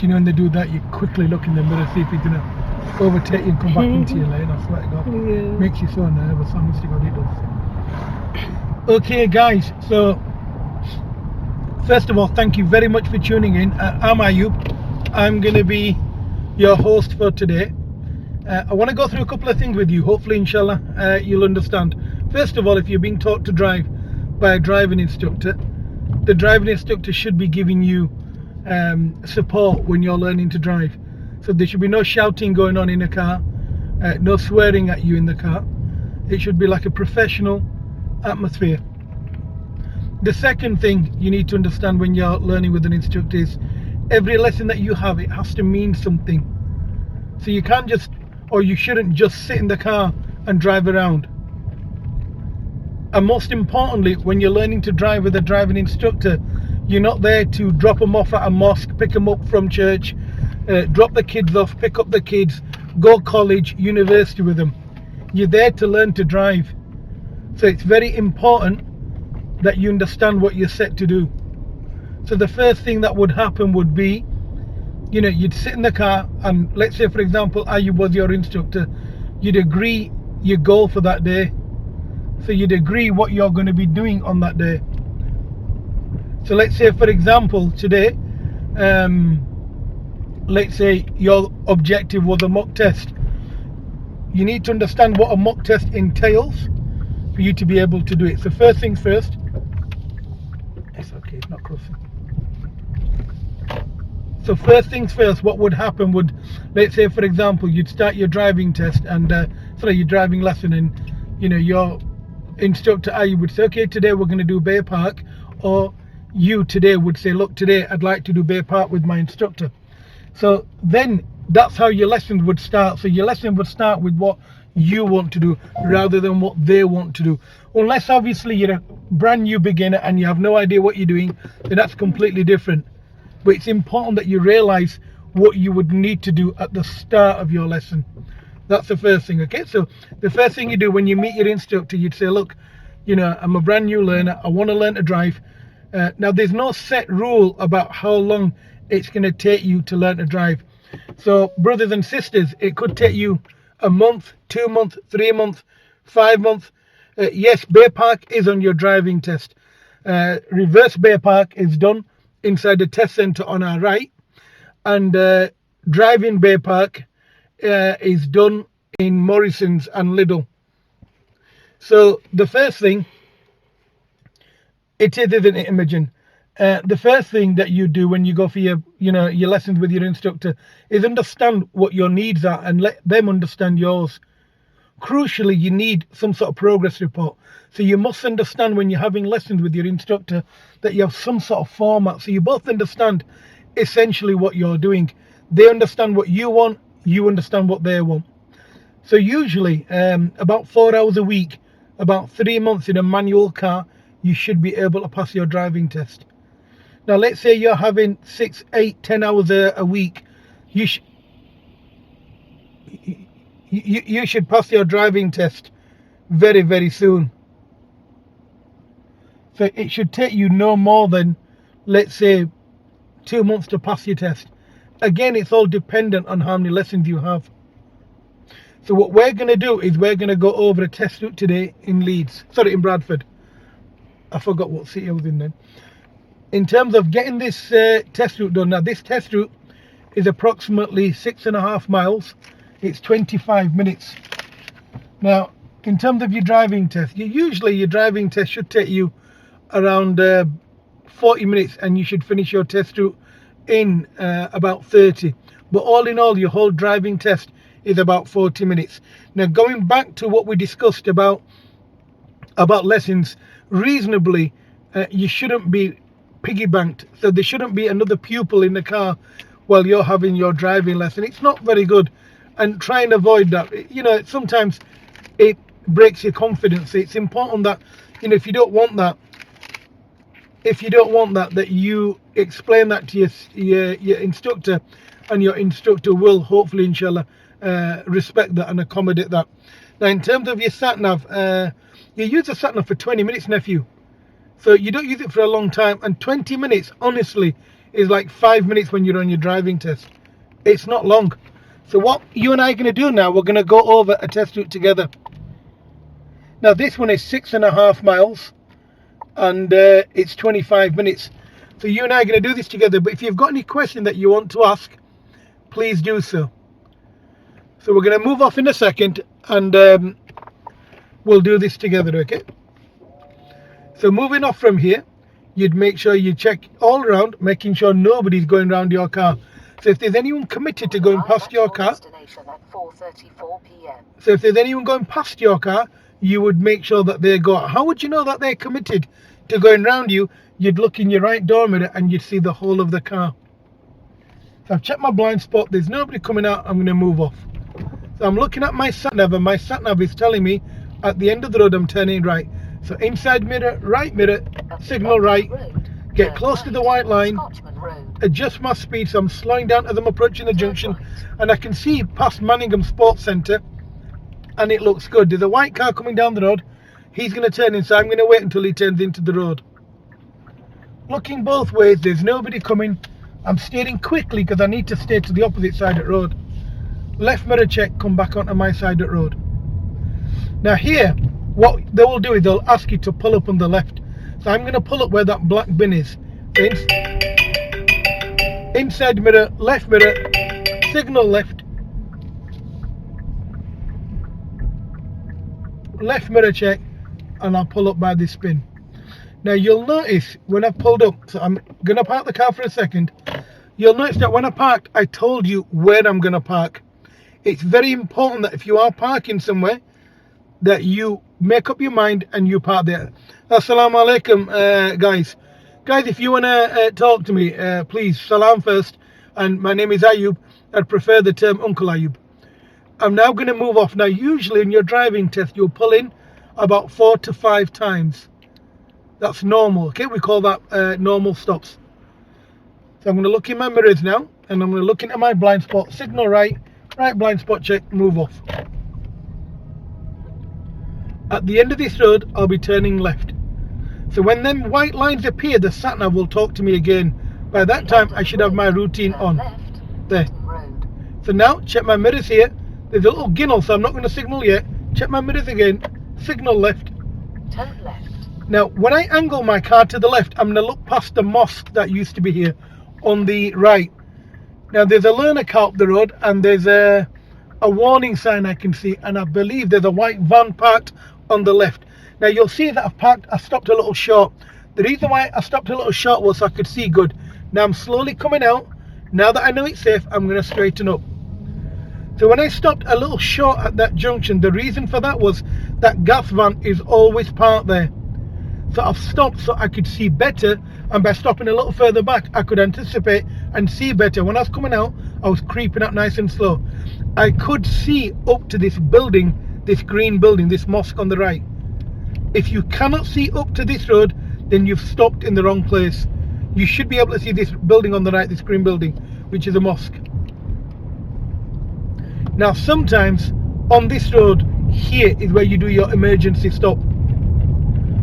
you know, when they do that, you quickly look in the mirror, see if he's gonna overtake you and come back into your lane. I swear to God, makes you so nervous. Honestly, God, it does. Okay, guys. So first of all, thank you very much for tuning in. I'm Ayub. I'm gonna be your host for today. I want to go through a couple of things with you. Hopefully, inshallah, you'll understand. First of all, if you're being taught to drive by a driving instructor, the driving instructor should be giving you support when you're learning to drive. So there should be no shouting going on in a car, no swearing at you in the car. It should be like a professional atmosphere. The second thing you need to understand when you're learning with an instructor is every lesson that you have, it has to mean something. So you can't just, or you shouldn't just sit in the car and drive around. And most importantly, when you're learning to drive with a driving instructor, you're not there to drop them off at a mosque, pick them up from church, drop the kids off, pick up the kids, go college, university with them. You're there to learn to drive. So it's very important that you understand what you're set to do. So the first thing that would happen would be, you know, you'd sit in the car and let's say, for example, Ayub was your instructor, you'd agree your goal for that day. So you'd agree what you're going to be doing on that day. So let's say, for example, today, let's say your objective was a mock test. You need to understand what a mock test entails for you to be able to do it. So first things first. It's okay, it's not crossing. So first things first, what would happen would, let's say, for example, you'd start your driving test and your driving lesson, and you know your instructor Ayub would say, okay, today we're going to do Bay Park, or you today would say, look, today I'd like to do Bay Park with my instructor. So then that's how your lesson would start. So your lesson would start with what you want to do rather than what they want to do. Unless obviously you're a brand new beginner and you have no idea what you're doing, then that's completely different. But it's important that you realize what you would need to do at the start of your lesson. That's the first thing. Okay, so the first thing you do when you meet your instructor, you'd say, look, you know, I'm a brand new learner, I want to learn to drive. Now there's no set rule about how long it's going to take you to learn to drive. So brothers and sisters, it could take you a month, 2 months, 3 months, 5 months. Yes, Bay Park is on your driving test. Reverse Bay Park is done inside the test center on our right, and driving Bay Park is done in Morrison's and Lidl. So the first thing, it is, isn't it, Imogen? The first thing that you do when you go for your lessons with your instructor is understand what your needs are and let them understand yours. Crucially, you need some sort of progress report. So you must understand when you're having lessons with your instructor that you have some sort of format. So you both understand essentially what you're doing. They understand what you want, you understand what they want. So usually about 4 hours a week, about 3 months in a manual car, you should be able to pass your driving test. Now let's say you're having 6, 8, 10 hours a week. You should pass your driving test very, very soon. So it should take you no more than, let's say, 2 months to pass your test. Again, it's all dependent on how many lessons you have. So what we're going to do is we're going to go over a test route today in in Bradford. I forgot what city I was in then. In terms of getting this test route done, now this test route is approximately 6.5 miles. It's 25 minutes. Now, in terms of your driving test, usually your driving test should take you around 40 minutes and you should finish your test route in about 30. But all in all, your whole driving test is about 40 minutes. Now, going back to what we discussed about lessons, reasonably, you shouldn't be piggy-banked. So there shouldn't be another pupil in the car while you're having your driving lesson. It's not very good. And try and avoid that. You know, sometimes it breaks your confidence. It's important that, you know, if you don't want that, that you explain that to your instructor, and your instructor will hopefully, inshallah, respect that and accommodate that. Now, in terms of your sat-nav, you use a sat-nav for 20 minutes, nephew. So you don't use it for a long time, and 20 minutes, honestly, is like 5 minutes when you're on your driving test. It's not long. So what you and I are going to do now, we're going to go over a test route together. Now this one is 6.5 miles and it's 25 minutes. So you and I are going to do this together, but if you've got any question that you want to ask, please do so. So we're going to move off in a second and we'll do this together, okay? So moving off from here, you'd make sure you check all around, making sure nobody's going around your car. So if there's anyone committed to going past your car, so if there's anyone going past your car, you would make sure that they go. How would you know that they're committed to going around you? You'd look in your right door mirror and you'd see the whole of the car. So I've checked my blind spot, there's nobody coming out, I'm going to move off. So I'm looking at my sat nav and my sat nav is telling me at the end of the road I'm turning right. So inside mirror, signal right, get close to the white line, adjust my speed, so I'm slowing down as I'm approaching the junction, and I can see past Manningham Sports Centre and it looks good. There's a white car coming down the road, he's going to turn in, so I'm going to wait until he turns into the road. Looking both ways, there's nobody coming. I'm steering quickly because I need to stay to the opposite side of the road. Left mirror check, come back onto my side of the road. Now here, what they will do is they'll ask you to pull up on the left. So I'm going to pull up where that black bin is. Inside mirror, signal left. Left mirror check, and I'll pull up by this bin. Now you'll notice when I've pulled up, so I'm going to park the car for a second. You'll notice that when I parked, I told you where I'm going to park. It's very important that if you are parking somewhere, that you make up your mind and you park there. Assalamu alaikum, guys. Guys, if you want to talk to me, please, salam first. And my name is Ayub. I'd prefer the term Uncle Ayub. I'm now going to move off. Now, usually in your driving test, you'll pull in about 4 to 5 times. That's normal, okay? We call that normal stops. So I'm going to look in my mirrors now, and I'm going to look into my blind spot, signal right blind spot check, move off. At the end of this road, I'll be turning left. So when them white lines appear, the sat-nav will talk to me again. By that time, I should have my routine on. There. So now, check my mirrors here. There's a little ginnel, so I'm not going to signal yet. Check my mirrors again. Signal left. Turn left. Now, when I angle my car to the left, I'm going to look past the mosque that used to be here on the right. Now, there's a learner car up the road, and there's a warning sign I can see, and I believe there's a white van parked on the left. Now, you'll see that I stopped a little short. The reason why I stopped a little short was so I could see good. Now, I'm slowly coming out. Now that I know it's safe, I'm going to straighten up. So when I stopped a little short at that junction, the reason for that was that gas van is always parked there. So I've stopped so I could see better, and by stopping a little further back, I could anticipate and see better. When I was coming out, I was creeping up nice and slow. I could see up to this building, this green building, this mosque on the right. If you cannot see up to this road, then you've stopped in the wrong place. You should be able to see this building on the right, this green building, which is a mosque. Now sometimes on this road here is where you do your emergency stop.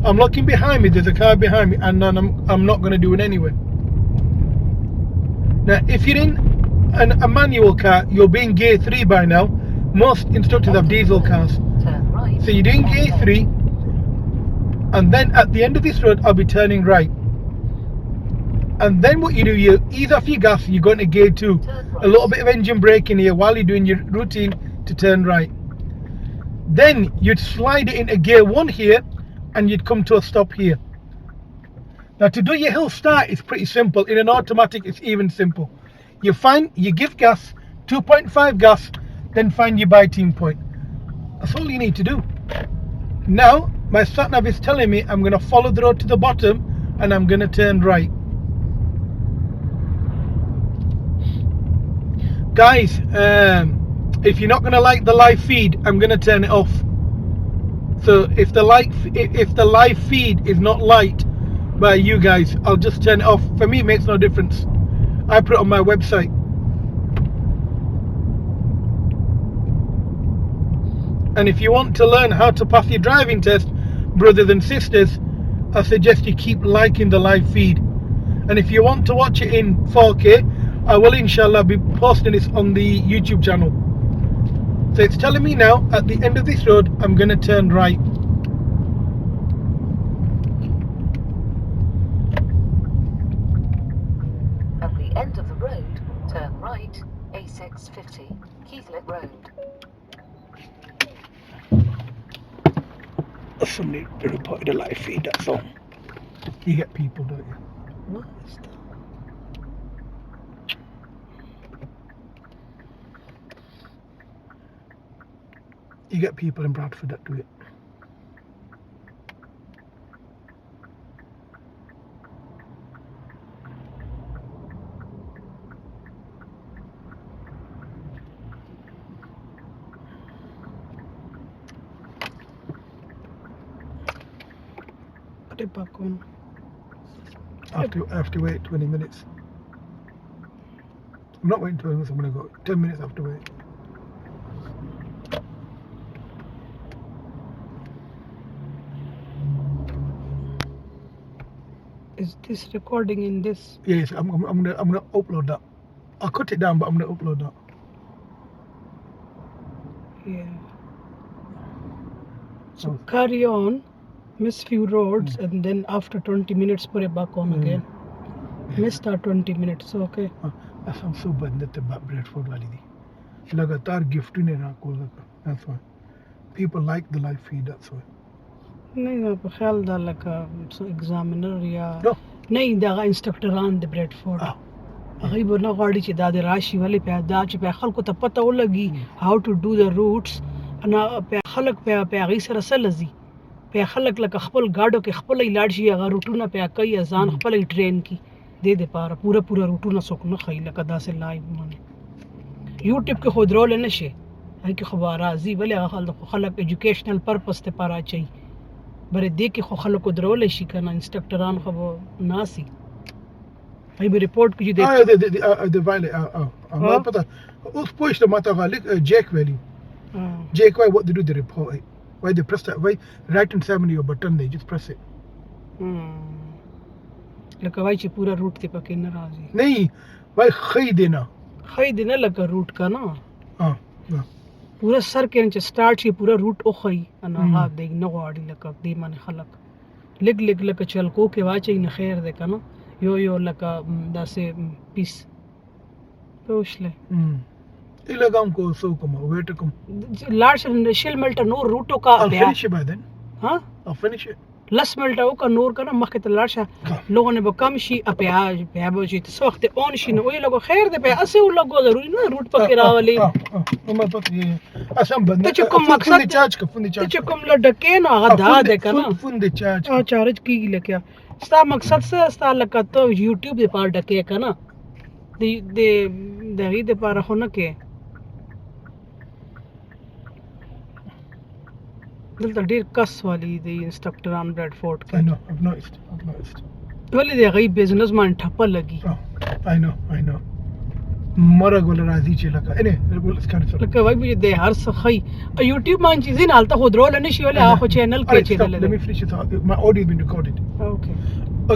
I'm looking behind me, there's a car behind me, and I'm not going to do it anyway. Now if you're in a manual car, you'll be in gear 3 by now. Most instructors have diesel cars. So you're doing gear 3, and then at the end of this road I'll be turning right. And then what you do, you ease off your gas, you go into gear 2. A little bit of engine braking here while you're doing your routine to turn right. Then you'd slide it into gear 1 here, and you'd come to a stop here. Now to do your hill start, it's pretty simple. In an automatic, it's even simple. You give gas, 2.5 gas, then find your biting point. That's all you need to do. Now, my sat-nav is telling me I'm going to follow the road to the bottom, and I'm going to turn right. Guys, if you're not going to like the live feed, I'm going to turn it off. So if the live feed is not liked by you guys, I'll just turn it off. For me, it makes no difference. I put it on my website. And if you want to learn how to pass your driving test, brothers and sisters, I suggest you keep liking the live feed. And if you want to watch it in 4K, I will inshallah be posting this on the YouTube channel. So it's telling me now at the end of this road I'm going to turn right. At the end of the road, turn right, A650, Keithlet Road. Somebody reported a live feed, that's all. You get people, don't you? What is that? You get people in Bradford that do it. Put it back on. I have to wait 20 minutes. I'm not waiting 20 minutes, I'm going to go 10 minutes after wait. Is this recording in this? Yes, I'm gonna upload that. I'll cut it down, but I'm gonna upload that. Yeah. So carry on, miss few roads, and then after 20 minutes put it back on again. Missed our 20 minutes, okay. I'm so bad that about Bradford Valley. Lagatar gift in that's why. People like the live feed, that's why. नहीं अब ख्याल दा लगा examiner या No. नहीं دا इंस्ट्रक्टरान د Bradford هغه به نه غواړي چې دا د راشي ولې په دا چې په خلکو ته پته ولګي how to do the routes انا په خلک په هغه سره سلزي په خلک لکه خپل گاډو کې خپل لاړ شي هغه روټونه په کوي ځان خپل ټرین کی دې د پاره پورا روټونه څوک نه خای لکه داسې لایو باندې یوټیوب کې خود رول نه شي هغه کې خبر راځي ولې خلک ایجوکیشنل پرپس ته پاره چي بر دې کې خو خلکو درول شي کنه انسټرکټران خو ناسي هاي بريبورت كي دي the violet ما پتا اوس پوښتنه ماته غالي جیک ویلی جیک why what they do the report why they press that why right and 70 your button they just press it لکه وای چې پورا روټ ته پکې نه راځي نه وای خې دینا لکه روټ کا نه پورا سر کې چې سٹارټ شي پورا روټ او خې انا ها دې نه غواړي لکه دې من خلک لګ لکه چلکو کې واچي نه خیر ده کنه یو لکه داسې پیس پوښله لګام کو سو کوم ویټ کوم لاړ شل ملټ نور روټو کا بیا finish it by then ها I'll finish it لس ملټ او کا نور کنه مخکې ته لاړ شه لوګونه به کم شي پیاج به چې څو وخت اون شي نو وی لګو خیر ده به اسه لګو ضروري نه روټ پکې راولي ما پکې اسم بند ته کوم مقصد چې کوم لډکې نه هغه دا ده کنه فون دي چارج چارج کیږي لکه ستا مقصد څه ستا لکه ته یوټیوب دی پاره ډکې کنه د دغه د پاره خو نه کې دلته ډیر کس والی دی انسټرکټران بریډفورد کې I know I've noticed ولې دی غي بزنس مان ټپه لګي I know مرګ ولا راځي چې لکه انه ول اسکان سره لکه وای به د هر څه خي یوټیوب مان چې زین حالت خو درول نه شي ولې هغه چینل کې چې let me finish it my audio has been recorded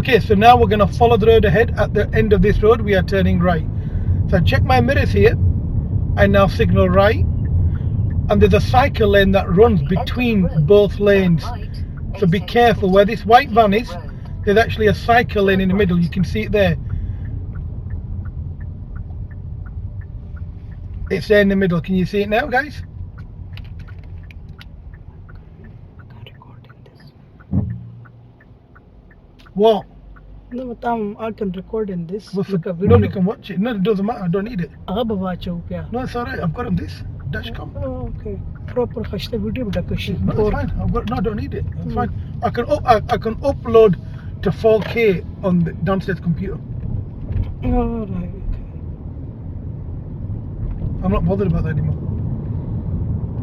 okay so now we're going to follow the road ahead at the end of this road we are turning right so check my mirrors here I now signal right and there's a cycle lane that runs between both lanes so be careful where this white van is there's actually a cycle lane in the middle you can see it there it's there in the middle can you see it now guys what no I can record in this like a video you can watch it no it doesn't matter I don't need it no it's alright I've got on this dashcam okay proper khashta video badakoshi no it's fine I don't need it it's fine I can upload to 4K on the downstairs computer alright I'm not bothered about that anymore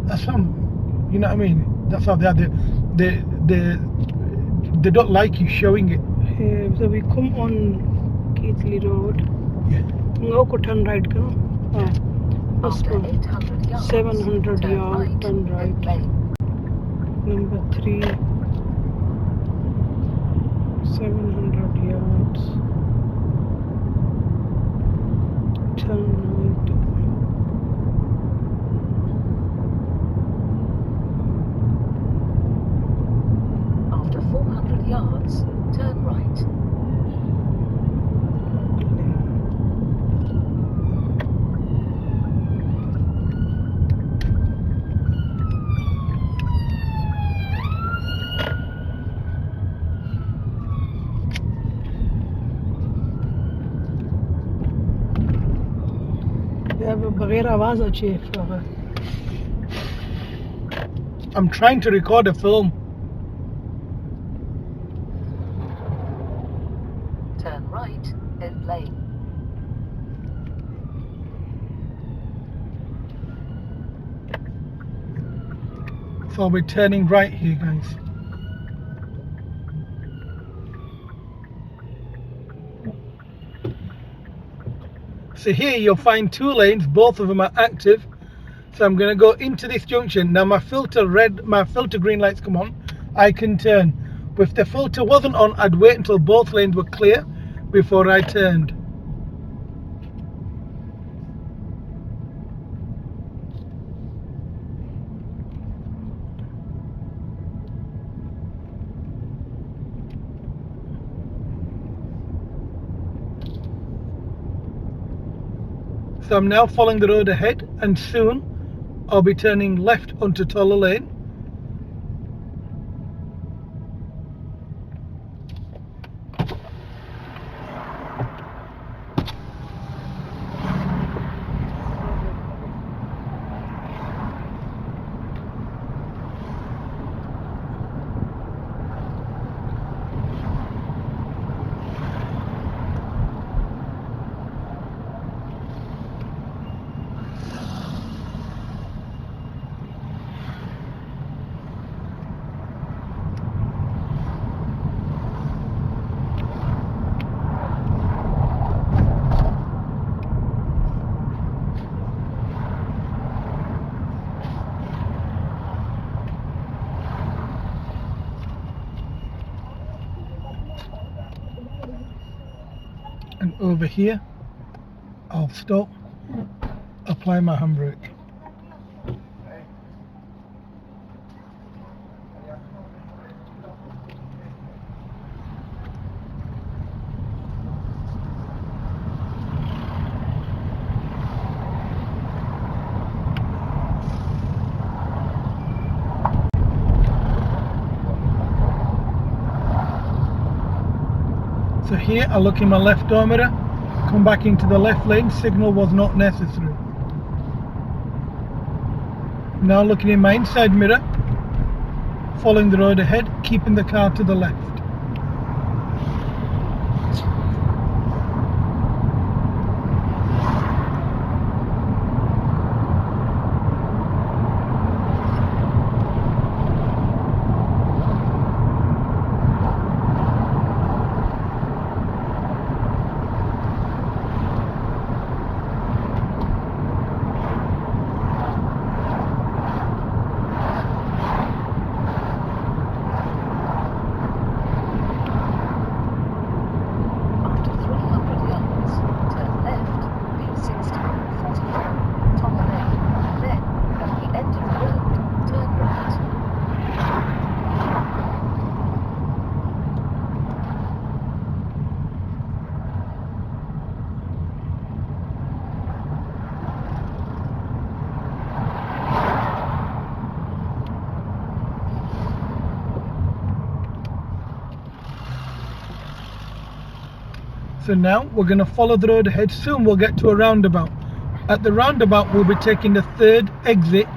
that's how you know what I mean that's how they are they don't like you showing it so we come on Keithley Road no ko turn right karo first one 700 yard turn right number 3 700 yards Turn right. After 400 yards, turn right. बगैर आवाज अच्छी है I'm trying to record a film. Turn right in lane. So I'll be turning right here, guys. So here you'll find 2 lanes, both of them are active. So I'm going to go into this junction. Now my filter green lights come on, I can turn. But if the filter wasn't on, I'd wait until both lanes were clear before I turned. So I'm now following the road ahead, and soon I'll be turning left onto Toller Lane. And over here, I'll stop, apply my handbrake. So here I look in my left door mirror, come back into the left lane, signal was not necessary. Now looking in my inside mirror, following the road ahead, keeping the car to the left. So now we're going to follow the road ahead. Soon we'll get to a roundabout. At the roundabout we'll be taking the 3rd exit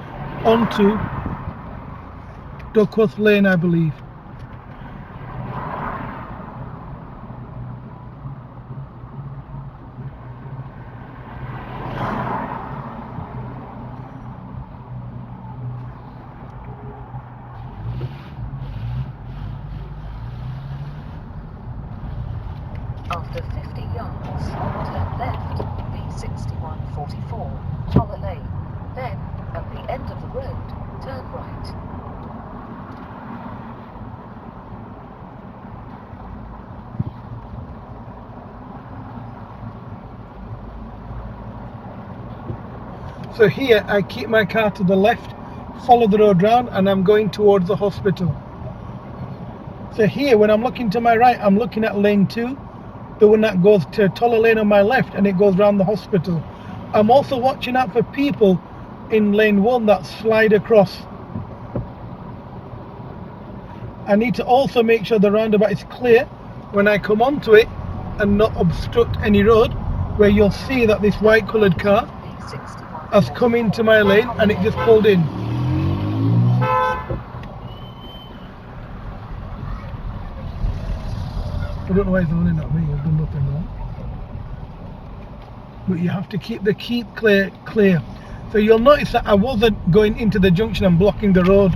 onto Duckworth Lane, I believe. After 50 yards, turn left, B6144, Toller Lane. Then, at the end of the road, turn right. So here I keep my car to the left, follow the road round, and I'm going towards the hospital. So here when I'm looking to my right, I'm looking at lane 2, the one that goes to Toller Lane on my left, and it goes round the hospital. I'm also watching out for people in lane 1 that slide across. I need to also make sure the roundabout is clear when I come onto it and not obstruct any road, where you'll see that this white coloured car has come into my lane and it just pulled in. I don't know why he's running at me, I've done nothing wrong. But you have to keep the keep clear. So you'll notice that I wasn't going into the junction and blocking the road.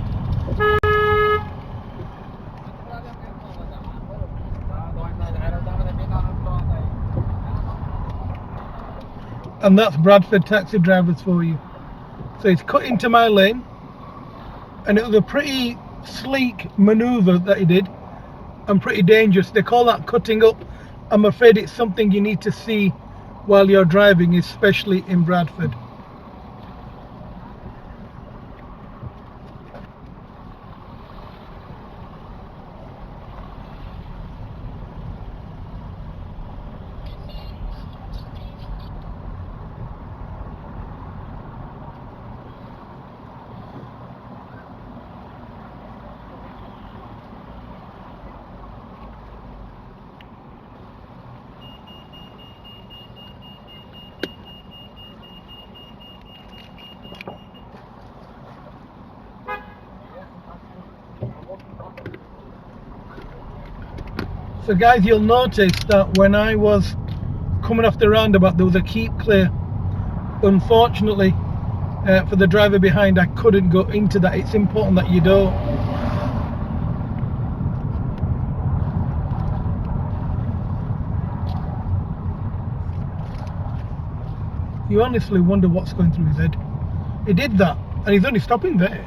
And that's Bradford taxi drivers for you. So he's cut into my lane, and it was a pretty sleek manoeuvre that he did, and pretty dangerous. They call that cutting up. I'm afraid it's something you need to see while you're driving, especially in Bradford. So guys, you'll notice that when I was coming off the roundabout, there was a keep clear. Unfortunately, for the driver behind, I couldn't go into that. It's important that you don't. You honestly wonder what's going through his head. He did that, and he's only stopping there.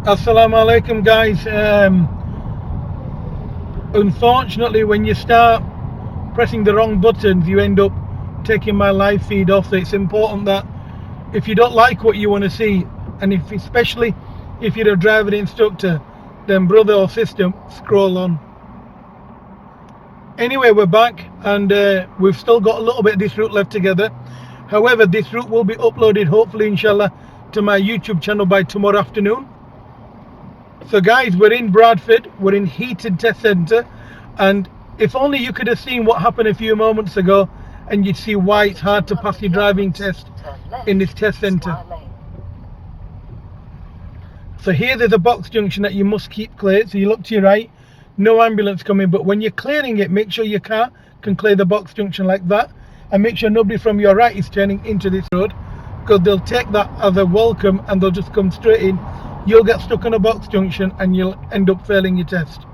Assalamu alaikum guys. Unfortunately, when you start pressing the wrong buttons, you end up taking my live feed off. So it's important that if you don't like what you want to see, and especially if you're a driving instructor, then brother or sister, scroll on. Anyway, we're back, and we've still got a little bit of this route left together. However, this route will be uploaded, hopefully inshallah, to my YouTube channel by tomorrow afternoon. So guys, we're in Bradford, we're in Heaton Test Centre, and if only you could have seen what happened a few moments ago, and you'd see why it's hard to pass your driving test in this test centre. So here there's a box junction that you must keep clear, so you look to your right, no ambulance coming, but when you're clearing it, make sure your car can clear the box junction like that, and make sure nobody from your right is turning into this road, because they'll take that as a welcome and they'll just come straight in. You'll get stuck on a box junction and you'll end up failing your test.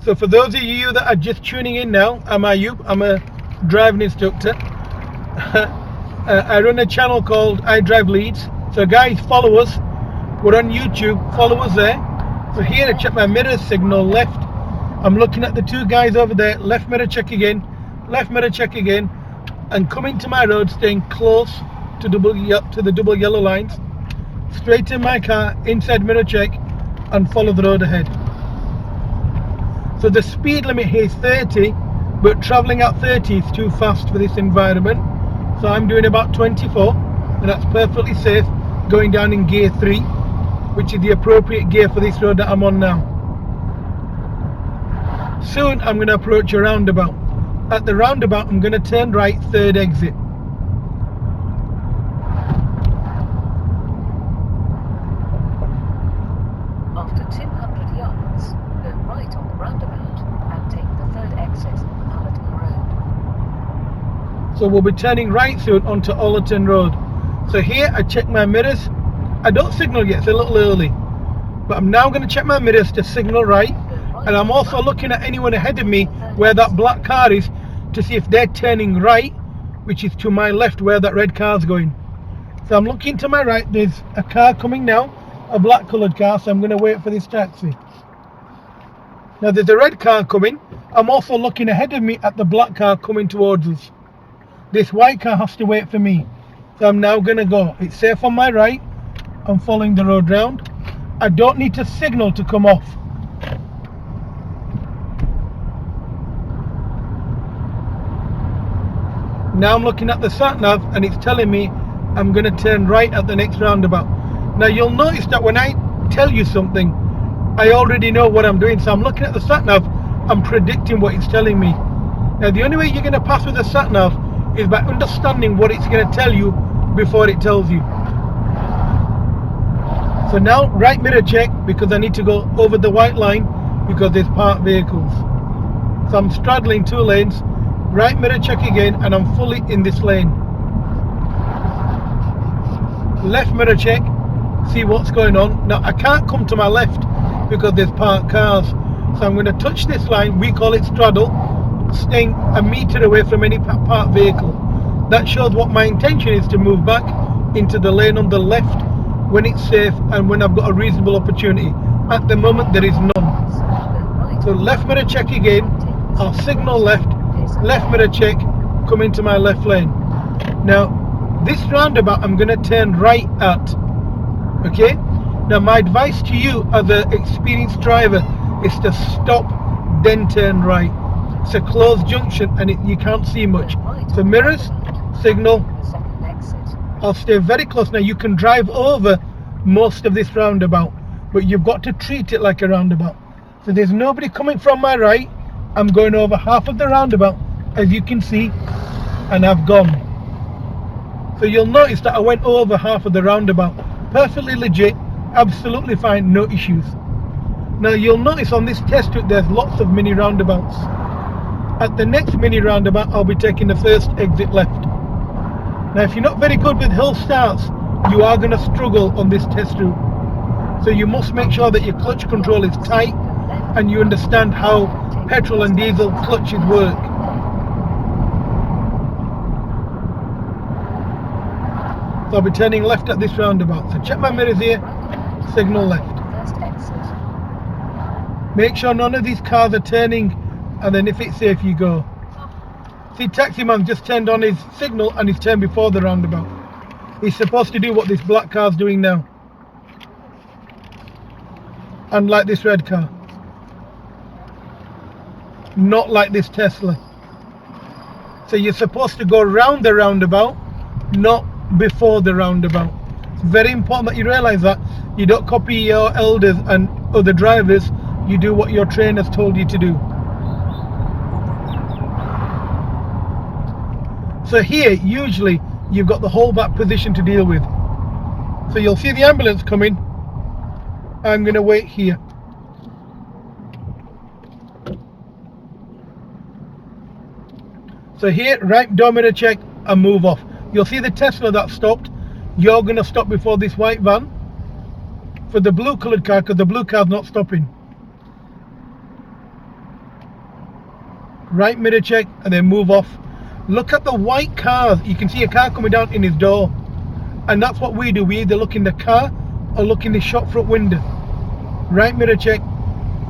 So for those of you that are just tuning in now, I'm Ayub, I'm a driving instructor. I run a channel called iDriveLeeds. So guys, follow us. We're on YouTube, follow us there. So here I check my mirror signal left. I'm looking at the two guys over there, left mirror check again, and coming to my road, staying close to the double yellow lines, straight in my car, inside mirror check, and follow the road ahead. So the speed limit here is 30, but travelling at 30 is too fast for this environment. So I'm doing about 24, and that's perfectly safe, going down in gear 3, which is the appropriate gear for this road that I'm on now. Soon I'm going to approach a roundabout. At the roundabout I'm going to turn right, third exit. So we'll be turning right soon onto Ollerton Road. So here I check my mirrors. I don't signal yet, it's a little early. But I'm now going to check my mirrors to signal right. And I'm also looking at anyone ahead of me where that black car is to see if they're turning right, which is to my left where that red car's going. So I'm looking to my right, there's a car coming now, a black coloured car, so I'm going to wait for this taxi. Now there's a red car coming. I'm also looking ahead of me at the black car coming towards us. This white car has to wait for me. So I'm now going to go. It's safe on my right. I'm following the road round. I don't need to signal to come off. Now I'm looking at the sat nav and it's telling me I'm going to turn right at the next roundabout. Now you'll notice that when I tell you something, I already know what I'm doing. So I'm looking at the sat nav, I'm predicting what it's telling me. Now the only way you're going to pass with the sat nav is by understanding what it's going to tell you before it tells you. So now right mirror check because I need to go over the white line because there's parked vehicles. So I'm straddling two lanes. Right mirror check again and I'm fully in this lane. Left mirror check, see what's going on. Now I can't come to my left because there's parked cars. So I'm going to touch this line, we call it straddle, staying a metre away from any parked vehicle. That shows what my intention is to move back into the lane on the left when it's safe and when I've got a reasonable opportunity. At the moment there is none. So left mirror check again, I'll signal left mirror check, come into my left lane. Now this roundabout I'm going to turn right at. Okay, now my advice to you as an experienced driver is to stop then turn right. It's a closed junction and you can't see much. So mirrors, signal, I'll stay very close. Now you can drive over most of this roundabout, but you've got to treat it like a roundabout. So there's nobody coming from my right. I'm going over half of the roundabout, as you can see, and I've gone. So you'll notice that I went over half of the roundabout. Perfectly legit, absolutely fine, no issues. Now you'll notice on this test route there's lots of mini roundabouts. At the next mini roundabout I'll be taking the first exit left. Now if you're not very good with hill starts, you are going to struggle on this test route. So you must make sure that your clutch control is tight and you understand how petrol and diesel clutches work. So I'll be turning left at this roundabout. So check my mirrors here, signal left. Make sure none of these cars are turning, and then if it's safe you go. See, taxi man just turned on his signal and he's turned before the roundabout. He's supposed to do what this black car's doing now. Unlike this red car. Not like this Tesla. So you're supposed to go round the roundabout, not before the roundabout. It's very important that you realise that. You don't copy your elders and other drivers, you do what your trainers told you to do. So here, usually, you've got the whole back position to deal with. So you'll see the ambulance coming. I'm going to wait here. So here, right door mirror check and move off. You'll see the Tesla that stopped. You're going to stop before this white van for the blue coloured car because the blue car's not stopping. Right mirror check and then move off. Look at the white cars. You can see a car coming down in his door. And that's what we do. We either look in the car or look in the shop front window. Right mirror check,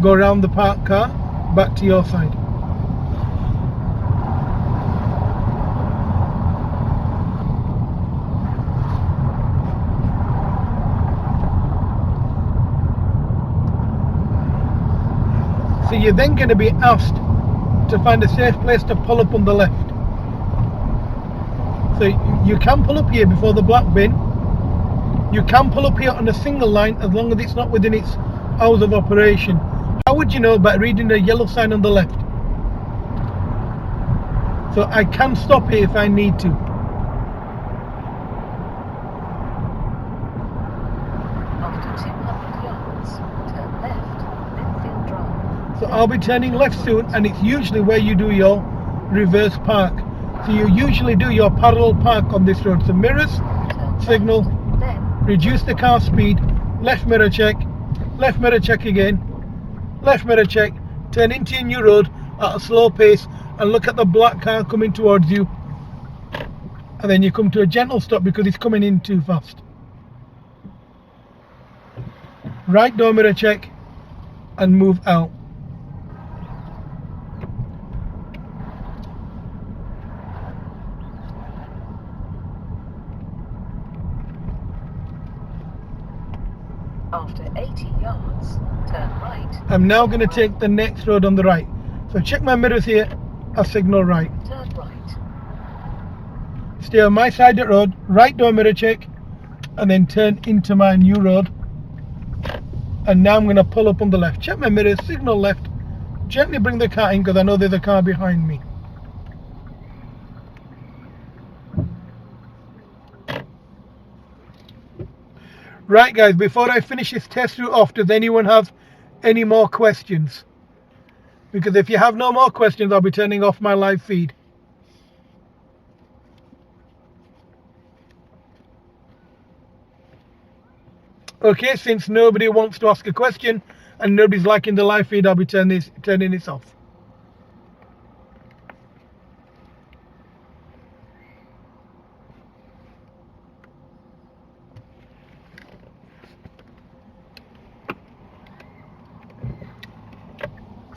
go around the parked car, back to your side. So you're then going to be asked to find a safe place to pull up on the left. So you can pull up here before the black bin. You can pull up here on a single line as long as it's not within its hours of operation. How would you know? By reading the yellow sign on the left. So I can stop here if I need to. After 200 yards, turn left, Linfield Drive. So I'll be turning left soon, and it's usually where you do your reverse park. So you usually do your parallel park on this road. So mirrors, Turn signal, left, then reduce the car speed, left mirror check again, left mirror check, turn into your new road at a slow pace and look at the black car coming towards you, and then you come to a gentle stop because it's coming in too fast. Right door mirror check and move out. after 80 yards, turn right. I'm now going to take the next road on the right. So check my mirrors here, I signal right. Turn right. Stay on my side of the road, right door mirror check, and then turn into my new road. And now I'm going to pull up on the left. Check my mirrors, signal left, gently bring the car in because I know there's a car behind me. Right guys, before I finish this test route off, does anyone have any more questions? Because if you have no more questions, I'll be turning off my live feed. Okay, since nobody wants to ask a question and nobody's liking the live feed, I'll be turning this off.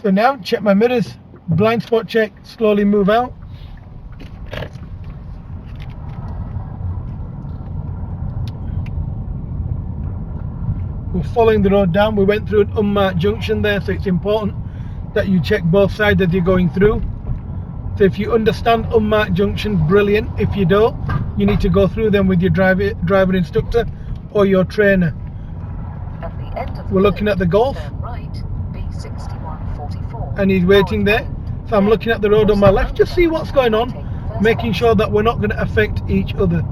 So now, check my mirrors, blind spot check, slowly move out. We're following the road down. We went through an unmarked junction there, so it's important that you check both sides as you're going through. So if you understand unmarked junctions, brilliant. If you don't, you need to go through them with your driver instructor or your trainer. At the end of the We're looking at the Golf. turn right, B6144. And he's waiting there. So I'm looking at the road on my left, just see what's going on, making sure that we're not going to affect each other.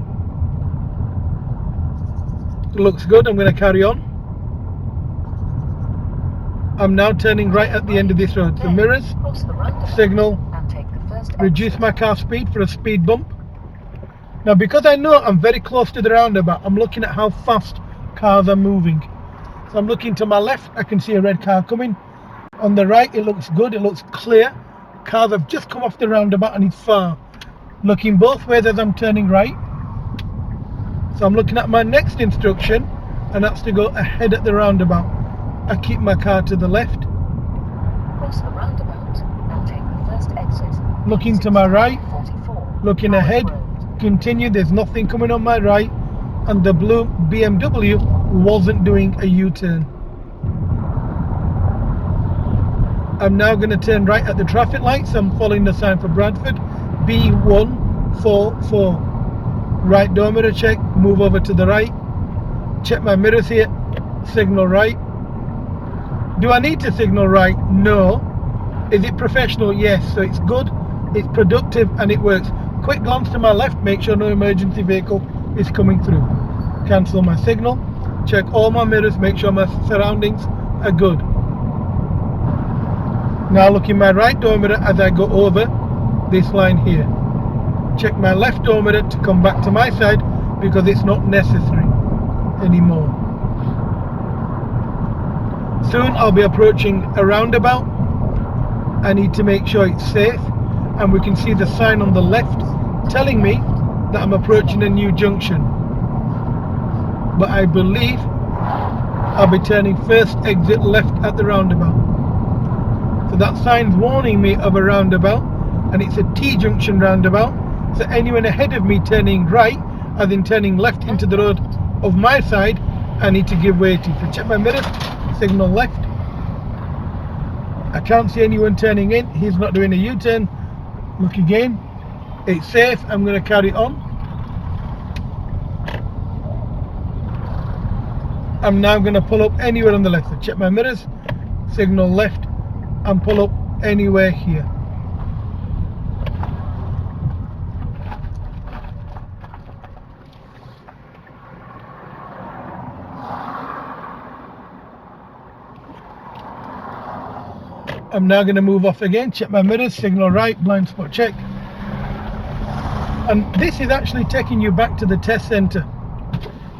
Looks good, I'm going to carry on. I'm now turning right at the end of this road. So mirrors, signal, reduce my car speed for a speed bump. Now because I know I'm very close to the roundabout, I'm looking at how fast cars are moving. So I'm looking to my left, I can see a red car coming. On the right, it looks good, it looks clear. Cars have just come off the roundabout and it's far. Looking both ways as I'm turning right. So I'm looking at my next instruction, and that's to go ahead at the roundabout. I keep my car to the left. Cross the roundabout and take the first exit. Looking to my right, 44. looking ahead, continue, there's nothing coming on my right, and the blue BMW wasn't doing a U-turn. I'm now going to turn right at the traffic lights. I'm following the sign for Bradford, B144. Right door mirror check, move over to the right, check my mirrors here, signal right. Do I need to signal right? No. Is it professional? Yes. So it's good, it's productive, and it works. Quick glance to my left, make sure no emergency vehicle is coming through. Cancel my signal, check all my mirrors, make sure my surroundings are good. Now look in my right door mirror as I go over this line here. Check my left door mirror to come back to my side because it's not necessary anymore. Soon I'll be approaching a roundabout. I need to make sure it's safe, and we can see the sign on the left telling me that I'm approaching a new junction. But I believe I'll be turning first exit left at the roundabout. So that sign's warning me of a roundabout, and it's a T-junction roundabout. So anyone ahead of me turning right, as in turning left into the road of my side, I need to give way to. So check my mirrors, signal left. I can't see anyone turning in, he's not doing a U-turn. Look again, it's safe, I'm going to carry on. I'm now going to pull up anywhere on the left. So check my mirrors, signal left, and pull up anywhere here. I'm now going to move off again, check my mirrors, signal right, blind spot check. And this is actually taking you back to the test centre.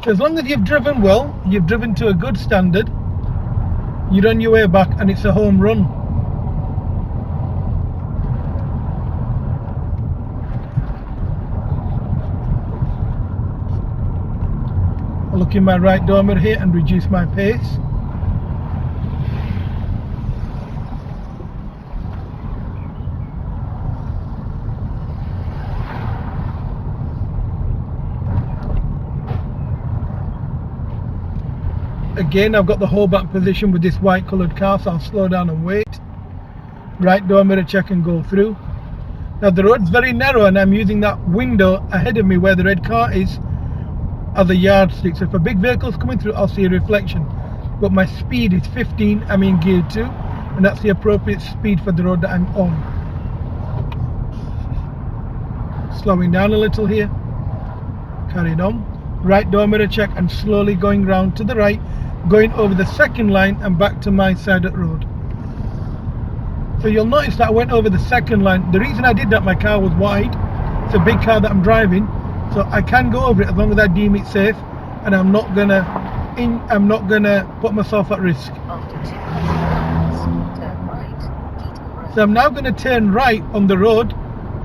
So as long as you've driven well, you've driven to a good standard, you're on your way back and it's a home run. I'll look in my right door mirror here and reduce my pace. Again, I've got the whole back position with this white coloured car, so I'll slow down and wait. Right door mirror check and go through. Now the road's very narrow and I'm using that window ahead of me where the red car is as a yardstick. So if a big vehicle's coming through, I'll see a reflection. But my speed is 15, I'm in gear 2, and that's the appropriate speed for the road that I'm on. Slowing down a little here. Carried on. Right door mirror check and slowly going round to the right, going over the second line and back to my side of the road. So you'll notice that I went over the second line. The reason I did that, my car was wide. It's a big car that I'm driving, so I can go over it as long as I deem it safe, and I'm not gonna put myself at risk. After 200 yards, turn right. So I'm now going to turn right on the road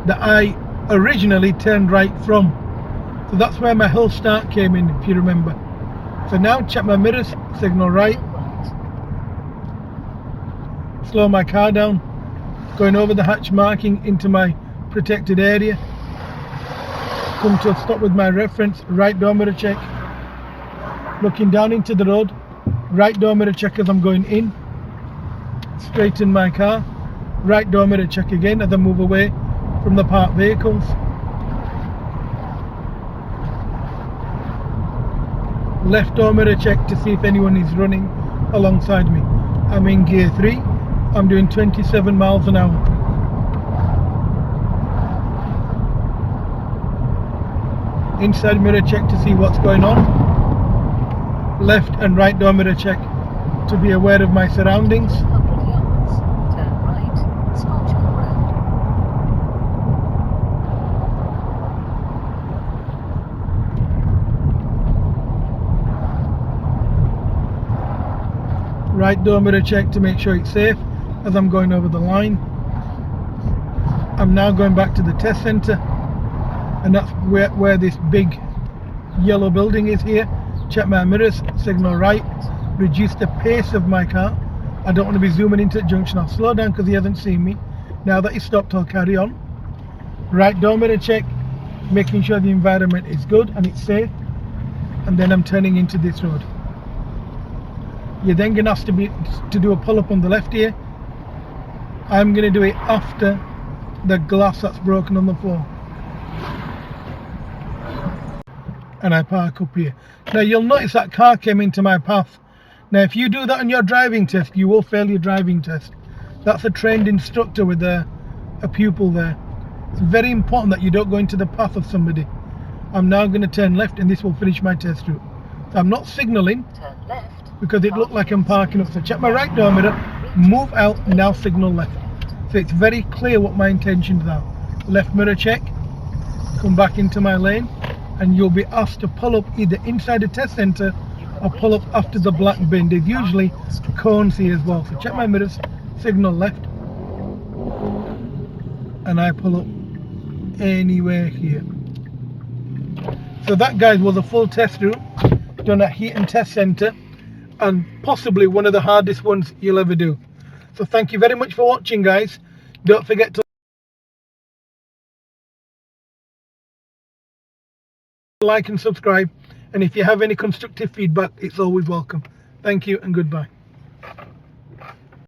that I originally turned right from. So that's where my hill start came in, if you remember. So now check my mirrors, signal right, slow my car down, going over the hatch marking into my protected area, come to a stop with my reference, right door mirror check, looking down into the road, right door mirror check as I'm going in, straighten my car, right door mirror check again as I move away from the parked vehicles. Left door mirror check to see if anyone is running alongside me. I'm in gear 3, I'm doing 27 miles an hour. Inside mirror check to see what's going on. Left and right door mirror check to be aware of my surroundings. 100 yards, turn right, Sculpture Road. Right door mirror check to make sure it's safe as I'm going over the line. I'm now going back to the test centre, and that's where this big yellow building is here. Check my mirrors, signal right, reduce the pace of my car. I don't want to be zooming into the junction. I'll slow down because he hasn't seen me. Now that he's stopped, I'll carry on. Right door mirror check, making sure the environment is good and it's safe, and then I'm turning into this road. You're then going to have to do a pull-up on the left here. I'm going to do it after the glass that's broken on the floor. And I park up here. Now you'll notice that car came into my path. Now if you do that on your driving test, you will fail your driving test. That's a trained instructor with a pupil there. It's very important that you don't go into the path of somebody. I'm now going to turn left and this will finish my test route. So I'm not signalling. Turn left. Because it looked like I'm parking up. So check my right door mirror, move out, now signal left. So it's very clear what my intentions are. Left mirror check, come back into my lane, and you'll be asked to pull up either inside the test centre or pull up after the black bin. There's usually cones here as well. So check my mirrors, signal left, and I pull up anywhere here. So that, guys, was a full test route done at Heaton Test Centre, and possibly one of the hardest ones you'll ever do. So thank you very much for watching, guys. Don't forget to like and subscribe, and if you have any constructive feedback, it's always welcome. Thank you and goodbye.